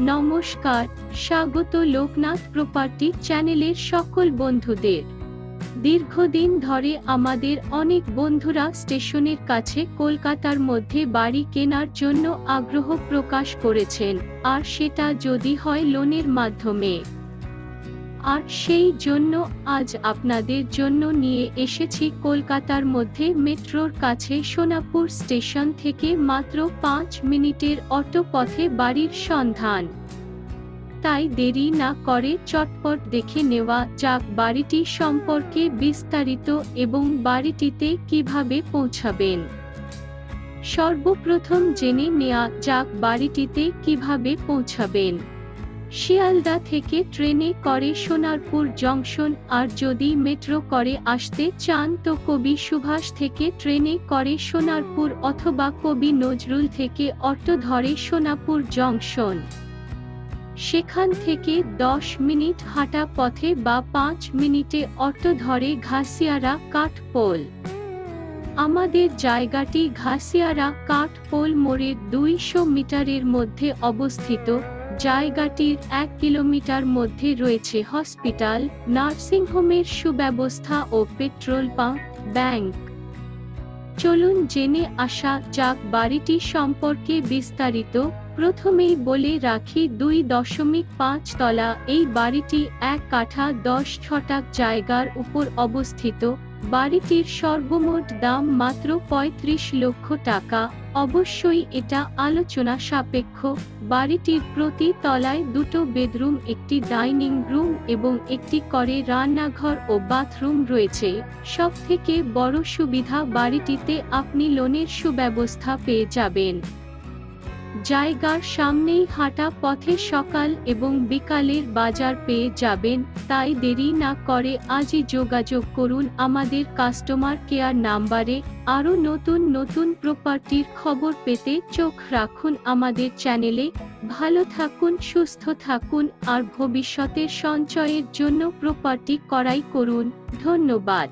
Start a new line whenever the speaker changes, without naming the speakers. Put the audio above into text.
নমস্কার, স্বাগত লোকনাথ প্রপার্টি চ্যানেলের সকল বন্ধুদের। দীর্ঘদিন ধরে আমাদের অনেক বন্ধুরা স্টেশনের কাছে কলকাতার মধ্যে বাড়ি কেনার জন্য আগ্রহ প্রকাশ করেছেন, আর সেটা যদি হয় লোনের মাধ্যমে। আর সেই জন্য আজ আপনাদের জন্য নিয়ে এসেছি কলকাতার মধ্যে মেট্রোর কাছে সোনাপুর স্টেশন থেকে মাত্র 5 মিনিটের অটো পথে বাড়ির সন্ধান। তাই দেরি না করে চটপট দেখে নেওয়া যাক বাড়িটি সম্পর্কে বিস্তারিত এবং বাড়িটিতে কিভাবে পৌঁছাবেন। সর্বপ্রথম জেনে নেওয়া যাক বাড়িটিতে কিভাবে পৌঁছাবেন। শিয়ালদা থেকে ট্রেনে করে সোনারপুর জংশন, আর যদি মেট্রো করে আসতে চান তো কবি সুভাষ থেকে ট্রেনে করে সোনারপুর অথবা কবি নজরুল থেকে অটো ধরে সোনাপুর জংশন। সেখান থেকে 10 মিনিট হাঁটা পথে বা 5 মিনিটে অটো ধরে ঘাসিয়ারা কাঠপোল। আমাদের জায়গাটি ঘাসিয়ারা কাঠপোল মোড়ের 200 মিটারের মধ্যে অবস্থিত। জায়গাটির 1 কিলোমিটার মধ্যে রয়েছে হসপিটাল, নার্সিংহোমের সুব্যবস্থা ও পেট্রোল পাম্প, ব্যাংক। চলুন জেনে আসা যাক বাড়িটি সম্পর্কে বিস্তারিত। প্রথমেই বলে রাখি 2.5 তলা এই বাড়িটি 1 কাঠা 10 ছটাক জায়গার উপর অবস্থিত। বাড়িটির সর্বমোট দাম মাত্র 35 লক্ষ টাকা। অবশ্যই এটা আলোচনা সাপেক্ষ। বাড়িটির প্রতি তলায় 2টো বেডরুম, একটি ডাইনিং রুম এবং একটি করে রান্নাঘর ও বাথরুম রয়েছে। সবথেকে বড় সুবিধা বাড়িটিতে আপনি লোনের সুব্যবস্থা পেয়ে যাবেন। জায়গার সামনেই হাঁটা পথে সকাল এবং বিকালের বাজার পেয়ে যাবেন। তাই দেরি না করে আজই যোগাযোগ করুন আমাদের কাস্টমার কেয়ার নাম্বারে। আরও নতুন নতুন প্রপার্টির খবর পেতে চোখ রাখুন আমাদের চ্যানেলে। ভালো থাকুন, সুস্থ থাকুন আর ভবিষ্যতের সঞ্চয়ের জন্য প্রপার্টি ক্রয় করুন। ধন্যবাদ।